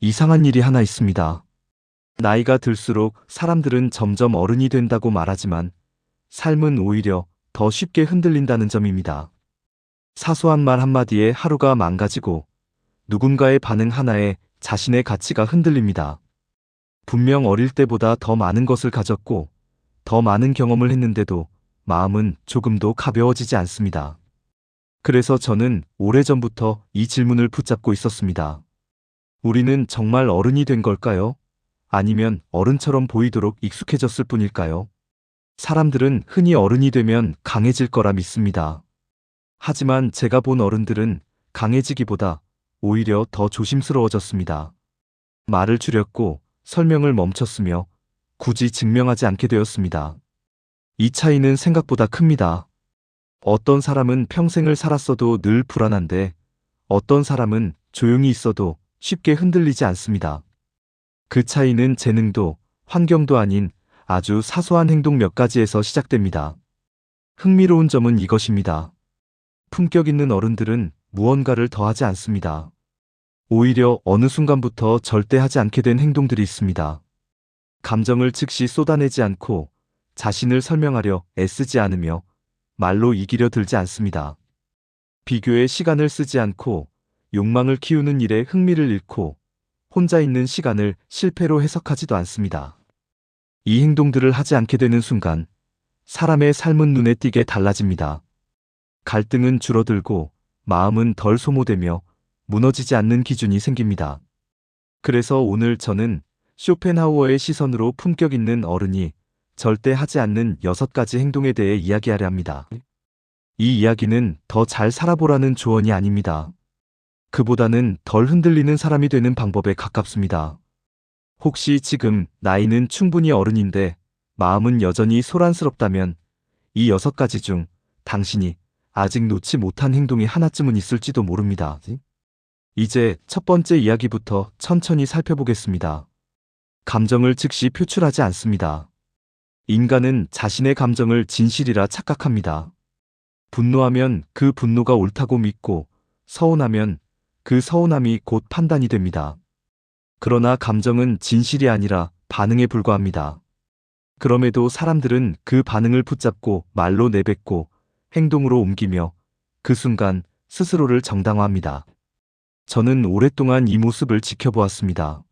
이상한 일이 하나 있습니다. 나이가 들수록 사람들은 점점 어른이 된다고 말하지만 삶은 오히려 더 쉽게 흔들린다는 점입니다. 사소한 말 한마디에 하루가 망가지고 누군가의 반응 하나에 자신의 가치가 흔들립니다. 분명 어릴 때보다 더 많은 것을 가졌고 더 많은 경험을 했는데도 마음은 조금도 가벼워지지 않습니다. 그래서 저는 오래전부터 이 질문을 붙잡고 있었습니다. 우리는 정말 어른이 된 걸까요? 아니면 어른처럼 보이도록 익숙해졌을 뿐일까요? 사람들은 흔히 어른이 되면 강해질 거라 믿습니다. 하지만 제가 본 어른들은 강해지기보다 오히려 더 조심스러워졌습니다. 말을 줄였고 설명을 멈췄으며 굳이 증명하지 않게 되었습니다. 이 차이는 생각보다 큽니다. 어떤 사람은 평생을 살았어도 늘 불안한데 어떤 사람은 조용히 있어도 쉽게 흔들리지 않습니다. 그 차이는 재능도 환경도 아닌 아주 사소한 행동 몇 가지에서 시작됩니다. 흥미로운 점은 이것입니다. 품격 있는 어른들은 무언가를 더하지 않습니다. 오히려 어느 순간부터 절대 하지 않게 된 행동들이 있습니다. 감정을 즉시 쏟아내지 않고 자신을 설명하려 애쓰지 않으며 말로 이기려 들지 않습니다. 비교에 시간을 쓰지 않고 욕망을 키우는 일에 흥미를 잃고 혼자 있는 시간을 실패로 해석하지도 않습니다. 이 행동들을 하지 않게 되는 순간 사람의 삶은 눈에 띄게 달라집니다. 갈등은 줄어들고 마음은 덜 소모되며 무너지지 않는 기준이 생깁니다. 그래서 오늘 저는 쇼펜하우어의 시선으로 품격 있는 어른이 절대 하지 않는 6가지 행동에 대해 이야기하려 합니다. 이 이야기는 더 잘 살아보라는 조언이 아닙니다. 그보다는 덜 흔들리는 사람이 되는 방법에 가깝습니다. 혹시 지금 나이는 충분히 어른인데 마음은 여전히 소란스럽다면 이 6가지 중 당신이 아직 놓지 못한 행동이 하나쯤은 있을지도 모릅니다. 이제 첫 번째 이야기부터 천천히 살펴보겠습니다. 감정을 즉시 표출하지 않습니다. 인간은 자신의 감정을 진실이라 착각합니다. 분노하면 그 분노가 옳다고 믿고 서운하면 그 서운함이 곧 판단이 됩니다. 그러나 감정은 진실이 아니라 반응에 불과합니다. 그럼에도 사람들은 그 반응을 붙잡고 말로 내뱉고 행동으로 옮기며 그 순간 스스로를 정당화합니다. 저는 오랫동안 이 모습을 지켜보았습니다.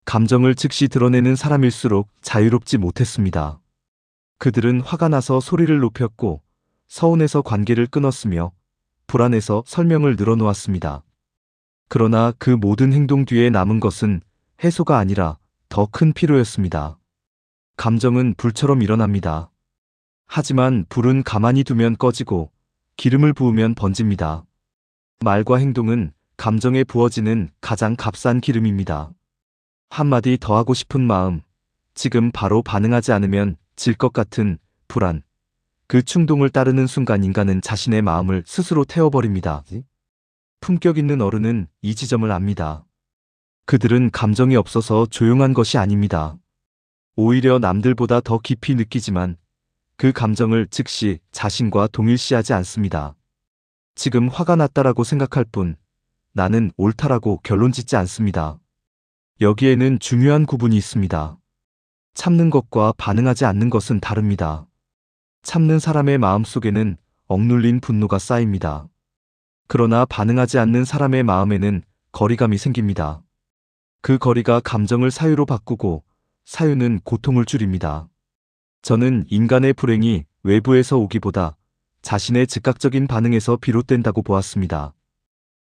감정을 즉시 드러내는 사람일수록 자유롭지 못했습니다. 그들은 화가 나서 소리를 높였고 서운해서 관계를 끊었으며 불안해서 설명을 늘어놓았습니다. 그러나 그 모든 행동 뒤에 남은 것은 해소가 아니라 더 큰 피로였습니다. 감정은 불처럼 일어납니다. 하지만 불은 가만히 두면 꺼지고 기름을 부으면 번집니다. 말과 행동은 감정에 부어지는 가장 값싼 기름입니다. 한마디 더 하고 싶은 마음, 지금 바로 반응하지 않으면 질 것 같은 불안, 그 충동을 따르는 순간 인간은 자신의 마음을 스스로 태워버립니다. 품격 있는 어른은 이 지점을 압니다. 그들은 감정이 없어서 조용한 것이 아닙니다. 오히려 남들보다 더 깊이 느끼지만 그 감정을 즉시 자신과 동일시하지 않습니다. 지금 화가 났다라고 생각할 뿐 나는 옳다라고 결론짓지 않습니다. 여기에는 중요한 구분이 있습니다. 참는 것과 반응하지 않는 것은 다릅니다. 참는 사람의 마음속에는 억눌린 분노가 쌓입니다. 그러나 반응하지 않는 사람의 마음에는 거리감이 생깁니다. 그 거리가 감정을 사유로 바꾸고 사유는 고통을 줄입니다. 저는 인간의 불행이 외부에서 오기보다 자신의 즉각적인 반응에서 비롯된다고 보았습니다.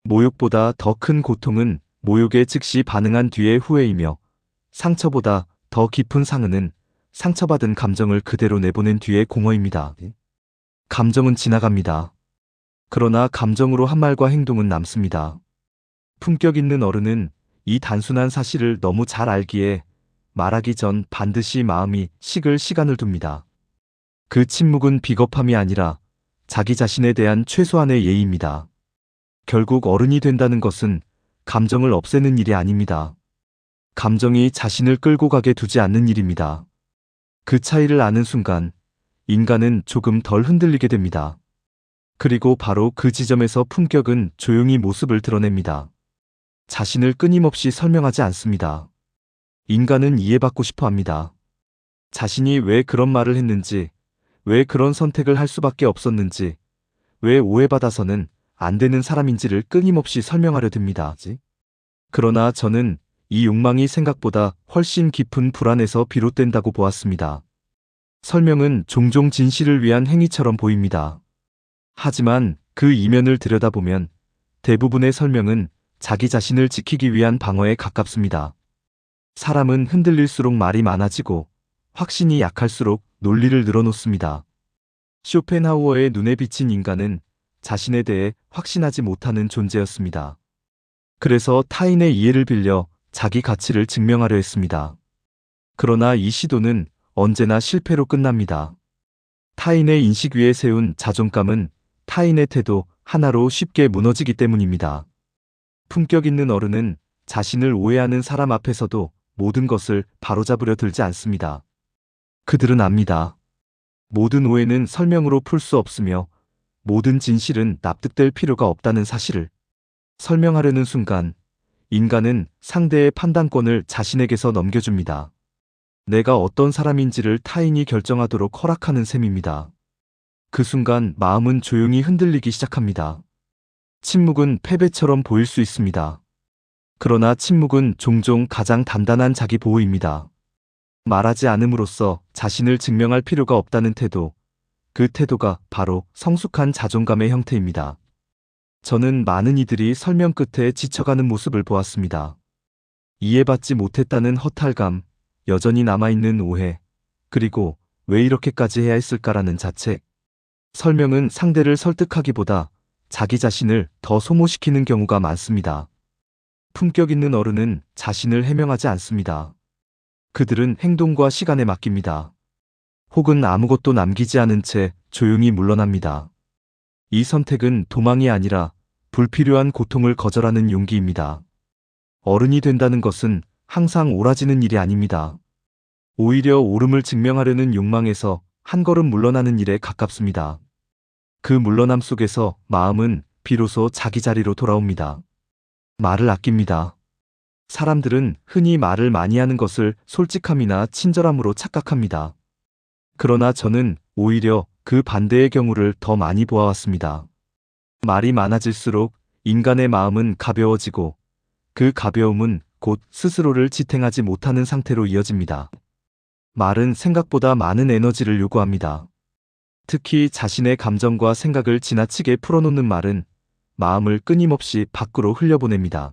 모욕보다 더 큰 고통은 모욕에 즉시 반응한 뒤의 후회이며 상처보다 더 깊은 상흔은 상처받은 감정을 그대로 내보낸 뒤의 공허입니다. 감정은 지나갑니다. 그러나 감정으로 한 말과 행동은 남습니다. 품격 있는 어른은 이 단순한 사실을 너무 잘 알기에 말하기 전 반드시 마음이 식을 시간을 둡니다. 그 침묵은 비겁함이 아니라 자기 자신에 대한 최소한의 예의입니다. 결국 어른이 된다는 것은 감정을 없애는 일이 아닙니다. 감정이 자신을 끌고 가게 두지 않는 일입니다. 그 차이를 아는 순간 인간은 조금 덜 흔들리게 됩니다. 그리고 바로 그 지점에서 품격은 조용히 모습을 드러냅니다. 자신을 끊임없이 설명하지 않습니다. 인간은 이해받고 싶어 합니다. 자신이 왜 그런 말을 했는지, 왜 그런 선택을 할 수밖에 없었는지, 왜 오해받아서는 안 되는 사람인지를 끊임없이 설명하려 듭니다. 그러나 저는 이 욕망이 생각보다 훨씬 깊은 불안에서 비롯된다고 보았습니다. 설명은 종종 진실을 위한 행위처럼 보입니다. 하지만 그 이면을 들여다보면 대부분의 설명은 자기 자신을 지키기 위한 방어에 가깝습니다. 사람은 흔들릴수록 말이 많아지고 확신이 약할수록 논리를 늘어놓습니다. 쇼펜하우어의 눈에 비친 인간은 자신에 대해 확신하지 못하는 존재였습니다. 그래서 타인의 이해를 빌려 자기 가치를 증명하려 했습니다. 그러나 이 시도는 언제나 실패로 끝납니다. 타인의 인식 위에 세운 자존감은 타인의 태도 하나로 쉽게 무너지기 때문입니다. 품격 있는 어른은 자신을 오해하는 사람 앞에서도 모든 것을 바로잡으려 들지 않습니다. 그들은 압니다. 모든 오해는 설명으로 풀 수 없으며 모든 진실은 납득될 필요가 없다는 사실을 설명하려는 순간 인간은 상대의 판단권을 자신에게서 넘겨줍니다. 내가 어떤 사람인지를 타인이 결정하도록 허락하는 셈입니다. 그 순간 마음은 조용히 흔들리기 시작합니다. 침묵은 패배처럼 보일 수 있습니다. 그러나 침묵은 종종 가장 단단한 자기 보호입니다. 말하지 않음으로써 자신을 증명할 필요가 없다는 태도, 그 태도가 바로 성숙한 자존감의 형태입니다. 저는 많은 이들이 설명 끝에 지쳐가는 모습을 보았습니다. 이해받지 못했다는 허탈감, 여전히 남아있는 오해, 그리고 왜 이렇게까지 해야 했을까라는 자책. 설명은 상대를 설득하기보다 자기 자신을 더 소모시키는 경우가 많습니다. 품격 있는 어른은 자신을 해명하지 않습니다. 그들은 행동과 시간에 맡깁니다. 혹은 아무것도 남기지 않은 채 조용히 물러납니다. 이 선택은 도망이 아니라 불필요한 고통을 거절하는 용기입니다. 어른이 된다는 것은 항상 옳아지는 일이 아닙니다. 오히려 옳음을 증명하려는 욕망에서 한 걸음 물러나는 일에 가깝습니다. 그 물러남 속에서 마음은 비로소 자기 자리로 돌아옵니다. 말을 아낍니다. 사람들은 흔히 말을 많이 하는 것을 솔직함이나 친절함으로 착각합니다. 그러나 저는 오히려 그 반대의 경우를 더 많이 보아왔습니다. 말이 많아질수록 인간의 마음은 가벼워지고 그 가벼움은 곧 스스로를 지탱하지 못하는 상태로 이어집니다. 말은 생각보다 많은 에너지를 요구합니다. 특히 자신의 감정과 생각을 지나치게 풀어놓는 말은 마음을 끊임없이 밖으로 흘려보냅니다.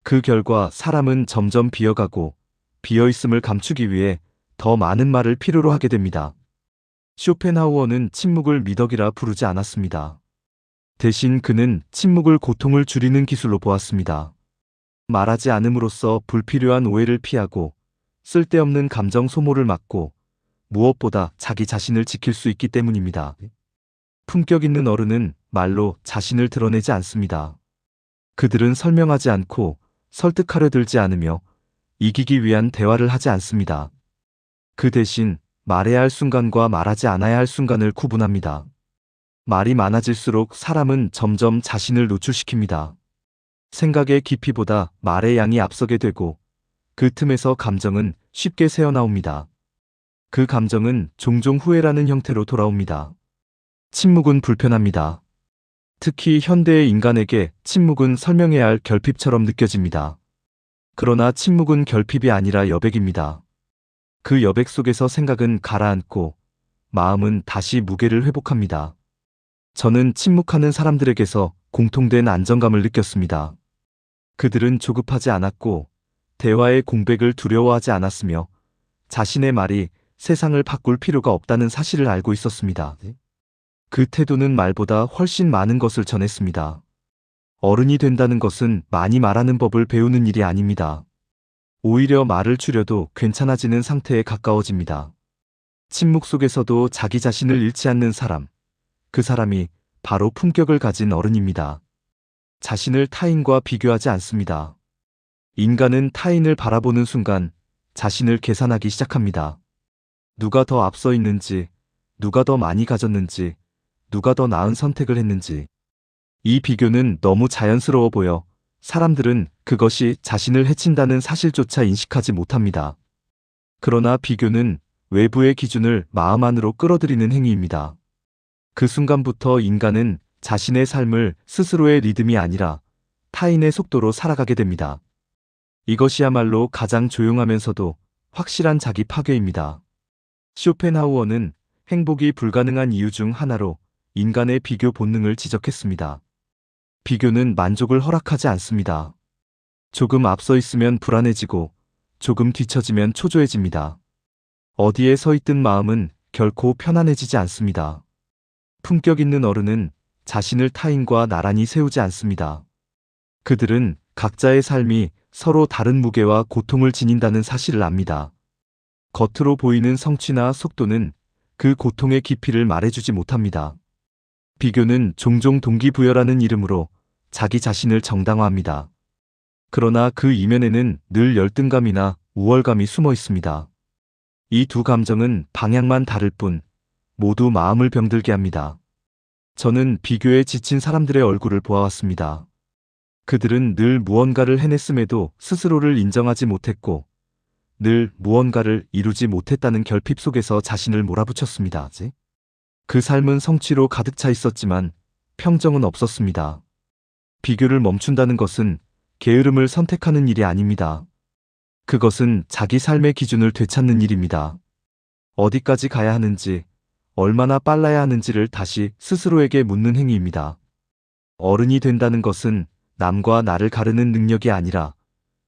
그 결과 사람은 점점 비어가고 비어있음을 감추기 위해 더 많은 말을 필요로 하게 됩니다. 쇼펜하우어는 침묵을 미덕이라 부르지 않았습니다. 대신 그는 침묵을 고통을 줄이는 기술로 보았습니다. 말하지 않음으로써 불필요한 오해를 피하고 쓸데없는 감정 소모를 막고 무엇보다 자기 자신을 지킬 수 있기 때문입니다. 품격 있는 어른은 말로 자신을 드러내지 않습니다. 그들은 설명하지 않고 설득하려 들지 않으며 이기기 위한 대화를 하지 않습니다. 그 대신 말해야 할 순간과 말하지 않아야 할 순간을 구분합니다. 말이 많아질수록 사람은 점점 자신을 노출시킵니다. 생각의 깊이보다 말의 양이 앞서게 되고 그 틈에서 감정은 쉽게 새어나옵니다. 그 감정은 종종 후회라는 형태로 돌아옵니다. 침묵은 불편합니다. 특히 현대의 인간에게 침묵은 설명해야 할 결핍처럼 느껴집니다. 그러나 침묵은 결핍이 아니라 여백입니다. 그 여백 속에서 생각은 가라앉고 마음은 다시 무게를 회복합니다. 저는 침묵하는 사람들에게서 공통된 안정감을 느꼈습니다. 그들은 조급하지 않았고 대화의 공백을 두려워하지 않았으며 자신의 말이 세상을 바꿀 필요가 없다는 사실을 알고 있었습니다. 그 태도는 말보다 훨씬 많은 것을 전했습니다. 어른이 된다는 것은 많이 말하는 법을 배우는 일이 아닙니다. 오히려 말을 줄여도 괜찮아지는 상태에 가까워집니다. 침묵 속에서도 자기 자신을 잃지 않는 사람, 그 사람이 바로 품격을 가진 어른입니다. 자신을 타인과 비교하지 않습니다. 인간은 타인을 바라보는 순간 자신을 계산하기 시작합니다. 누가 더 앞서 있는지, 누가 더 많이 가졌는지, 누가 더 나은 선택을 했는지. 이 비교는 너무 자연스러워 보여 사람들은 그것이 자신을 해친다는 사실조차 인식하지 못합니다. 그러나 비교는 외부의 기준을 마음 안으로 끌어들이는 행위입니다. 그 순간부터 인간은 자신의 삶을 스스로의 리듬이 아니라 타인의 속도로 살아가게 됩니다. 이것이야말로 가장 조용하면서도 확실한 자기 파괴입니다. 쇼펜하우어는 행복이 불가능한 이유 중 하나로 인간의 비교 본능을 지적했습니다. 비교는 만족을 허락하지 않습니다. 조금 앞서 있으면 불안해지고 조금 뒤처지면 초조해집니다. 어디에 서 있든 마음은 결코 편안해지지 않습니다. 품격 있는 어른은 자신을 타인과 나란히 세우지 않습니다. 그들은 각자의 삶이 서로 다른 무게와 고통을 지닌다는 사실을 압니다. 겉으로 보이는 성취나 속도는 그 고통의 깊이를 말해주지 못합니다. 비교는 종종 동기부여라는 이름으로 자기 자신을 정당화합니다. 그러나 그 이면에는 늘 열등감이나 우월감이 숨어 있습니다. 이 두 감정은 방향만 다를 뿐 모두 마음을 병들게 합니다. 저는 비교에 지친 사람들의 얼굴을 보아왔습니다. 그들은 늘 무언가를 해냈음에도 스스로를 인정하지 못했고 늘 무언가를 이루지 못했다는 결핍 속에서 자신을 몰아붙였습니다. 그 삶은 성취로 가득 차 있었지만 평정은 없었습니다. 비교를 멈춘다는 것은 게으름을 선택하는 일이 아닙니다. 그것은 자기 삶의 기준을 되찾는 일입니다. 어디까지 가야 하는지, 얼마나 빨라야 하는지를 다시 스스로에게 묻는 행위입니다. 어른이 된다는 것은 남과 나를 가르는 능력이 아니라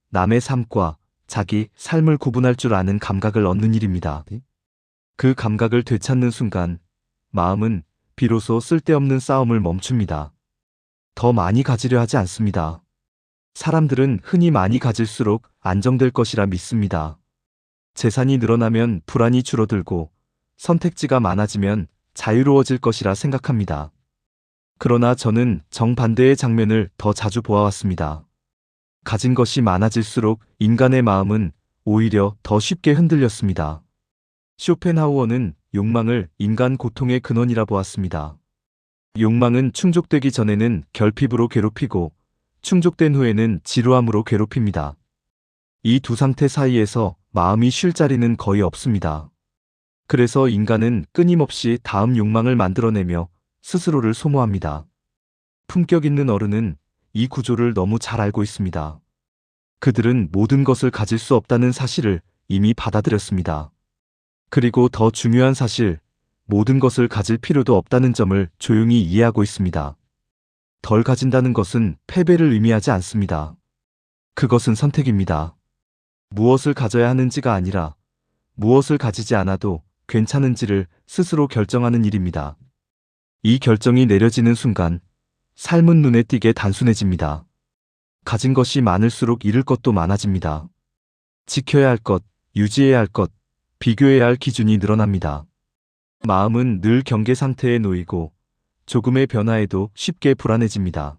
남의 삶과 자기 삶을 구분할 줄 아는 감각을 얻는 일입니다. 그 감각을 되찾는 순간 마음은 비로소 쓸데없는 싸움을 멈춥니다. 더 많이 가지려 하지 않습니다. 사람들은 흔히 많이 가질수록 안정될 것이라 믿습니다. 재산이 늘어나면 불안이 줄어들고 선택지가 많아지면 자유로워질 것이라 생각합니다. 그러나 저는 정반대의 장면을 더 자주 보아왔습니다. 가진 것이 많아질수록 인간의 마음은 오히려 더 쉽게 흔들렸습니다. 쇼펜하우어는 욕망을 인간 고통의 근원이라 보았습니다. 욕망은 충족되기 전에는 결핍으로 괴롭히고 충족된 후에는 지루함으로 괴롭힙니다. 이 두 상태 사이에서 마음이 쉴 자리는 거의 없습니다. 그래서 인간은 끊임없이 다음 욕망을 만들어내며 스스로를 소모합니다. 품격 있는 어른은 이 구조를 너무 잘 알고 있습니다. 그들은 모든 것을 가질 수 없다는 사실을 이미 받아들였습니다. 그리고 더 중요한 사실, 모든 것을 가질 필요도 없다는 점을 조용히 이해하고 있습니다. 덜 가진다는 것은 패배를 의미하지 않습니다. 그것은 선택입니다. 무엇을 가져야 하는지가 아니라 무엇을 가지지 않아도 괜찮은지를 스스로 결정하는 일입니다. 이 결정이 내려지는 순간 삶은 눈에 띄게 단순해집니다. 가진 것이 많을수록 잃을 것도 많아집니다. 지켜야 할 것, 유지해야 할 것, 비교해야 할 기준이 늘어납니다. 마음은 늘 경계 상태에 놓이고 조금의 변화에도 쉽게 불안해집니다.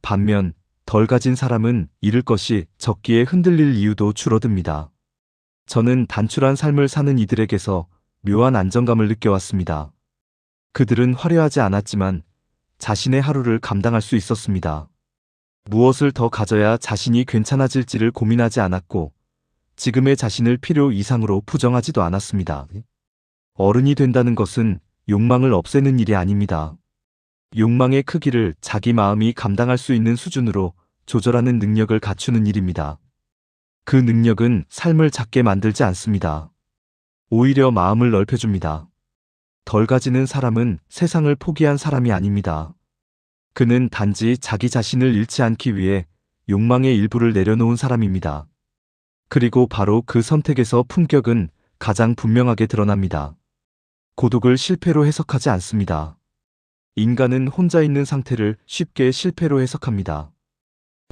반면 덜 가진 사람은 잃을 것이 적기에 흔들릴 이유도 줄어듭니다. 저는 단출한 삶을 사는 이들에게서 묘한 안정감을 느껴왔습니다. 그들은 화려하지 않았지만 자신의 하루를 감당할 수 있었습니다. 무엇을 더 가져야 자신이 괜찮아질지를 고민하지 않았고 지금의 자신을 필요 이상으로 부정하지도 않았습니다. 어른이 된다는 것은 욕망을 없애는 일이 아닙니다. 욕망의 크기를 자기 마음이 감당할 수 있는 수준으로 조절하는 능력을 갖추는 일입니다. 그 능력은 삶을 작게 만들지 않습니다. 오히려 마음을 넓혀줍니다. 덜 가지는 사람은 세상을 포기한 사람이 아닙니다. 그는 단지 자기 자신을 잃지 않기 위해 욕망의 일부를 내려놓은 사람입니다. 그리고 바로 그 선택에서 품격은 가장 분명하게 드러납니다. 고독을 실패로 해석하지 않습니다. 인간은 혼자 있는 상태를 쉽게 실패로 해석합니다.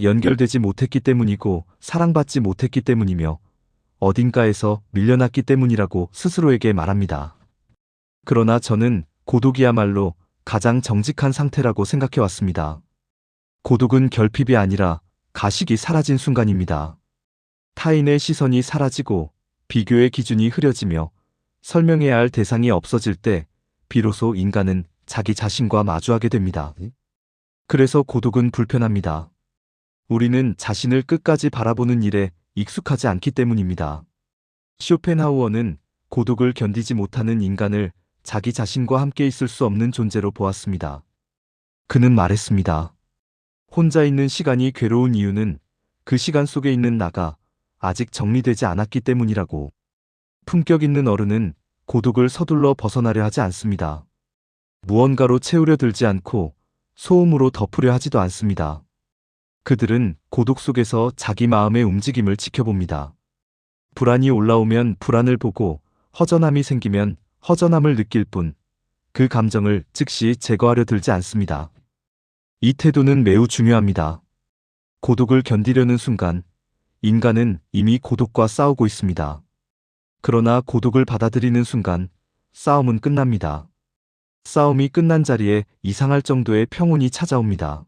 연결되지 못했기 때문이고 사랑받지 못했기 때문이며 어딘가에서 밀려났기 때문이라고 스스로에게 말합니다. 그러나 저는 고독이야말로 가장 정직한 상태라고 생각해왔습니다. 고독은 결핍이 아니라 가식이 사라진 순간입니다. 타인의 시선이 사라지고 비교의 기준이 흐려지며 설명해야 할 대상이 없어질 때 비로소 인간은 자기 자신과 마주하게 됩니다. 그래서 고독은 불편합니다. 우리는 자신을 끝까지 바라보는 일에 익숙하지 않기 때문입니다. 쇼펜하우어는 고독을 견디지 못하는 인간을 자기 자신과 함께 있을 수 없는 존재로 보았습니다. 그는 말했습니다. 혼자 있는 시간이 괴로운 이유는 그 시간 속에 있는 나가 아직 정리되지 않았기 때문이라고. 품격 있는 어른은 고독을 서둘러 벗어나려 하지 않습니다. 무언가로 채우려 들지 않고 소음으로 덮으려 하지도 않습니다. 그들은 고독 속에서 자기 마음의 움직임을 지켜봅니다. 불안이 올라오면 불안을 보고 허전함이 생기면 허전함을 느낄 뿐 그 감정을 즉시 제거하려 들지 않습니다. 이 태도는 매우 중요합니다. 고독을 견디려는 순간 인간은 이미 고독과 싸우고 있습니다. 그러나 고독을 받아들이는 순간 싸움은 끝납니다. 싸움이 끝난 자리에 이상할 정도의 평온이 찾아옵니다.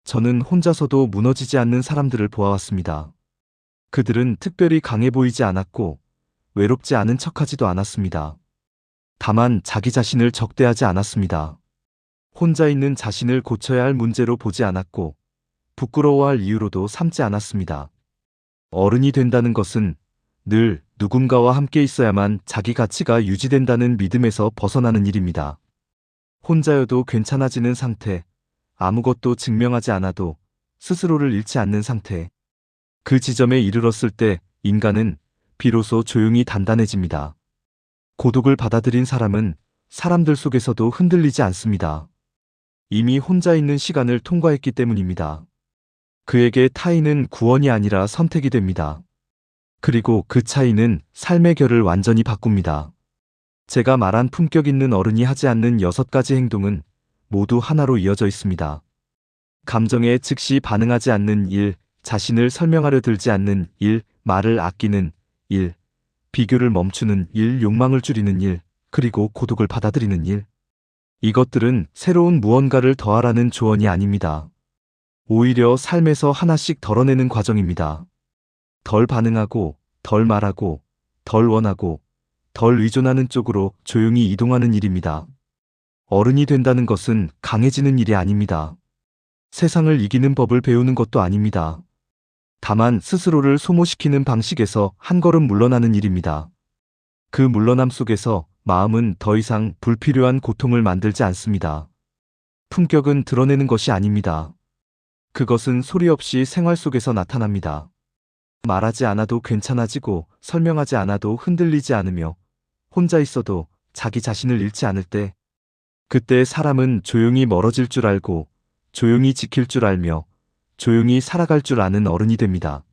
저는 혼자서도 무너지지 않는 사람들을 보아왔습니다. 그들은 특별히 강해 보이지 않았고 외롭지 않은 척하지도 않았습니다. 다만 자기 자신을 적대하지 않았습니다. 혼자 있는 자신을 고쳐야 할 문제로 보지 않았고 부끄러워할 이유로도 삼지 않았습니다. 어른이 된다는 것은 늘 누군가와 함께 있어야만 자기 가치가 유지된다는 믿음에서 벗어나는 일입니다. 혼자여도 괜찮아지는 상태, 아무것도 증명하지 않아도 스스로를 잃지 않는 상태. 그 지점에 이르렀을 때 인간은 비로소 조용히 단단해집니다. 고독을 받아들인 사람은 사람들 속에서도 흔들리지 않습니다. 이미 혼자 있는 시간을 통과했기 때문입니다. 그에게 타인은 구원이 아니라 선택이 됩니다. 그리고 그 차이는 삶의 결을 완전히 바꿉니다. 제가 말한 품격 있는 어른이 하지 않는 6가지 행동은 모두 하나로 이어져 있습니다. 감정에 즉시 반응하지 않는 일, 자신을 설명하려 들지 않는 일, 말을 아끼는 일, 비교를 멈추는 일, 욕망을 줄이는 일, 그리고 고독을 받아들이는 일. 이것들은 새로운 무언가를 더하라는 조언이 아닙니다. 오히려 삶에서 하나씩 덜어내는 과정입니다. 덜 반응하고, 덜 말하고, 덜 원하고, 덜 의존하는 쪽으로 조용히 이동하는 일입니다. 어른이 된다는 것은 강해지는 일이 아닙니다. 세상을 이기는 법을 배우는 것도 아닙니다. 다만 스스로를 소모시키는 방식에서 한 걸음 물러나는 일입니다. 그 물러남 속에서 마음은 더 이상 불필요한 고통을 만들지 않습니다. 품격은 드러내는 것이 아닙니다. 그것은 소리 없이 생활 속에서 나타납니다. 말하지 않아도 괜찮아지고 설명하지 않아도 흔들리지 않으며 혼자 있어도 자기 자신을 잃지 않을 때, 그때 사람은 조용히 멀어질 줄 알고 조용히 지킬 줄 알며 조용히 살아갈 줄 아는 어른이 됩니다.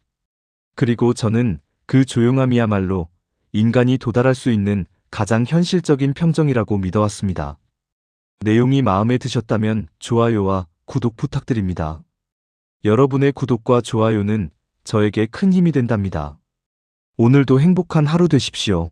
그리고 저는 그 조용함이야말로 인간이 도달할 수 있는 가장 현실적인 평정이라고 믿어왔습니다. 내용이 마음에 드셨다면 좋아요와 구독 부탁드립니다. 여러분의 구독과 좋아요는 저에게 큰 힘이 된답니다. 오늘도 행복한 하루 되십시오.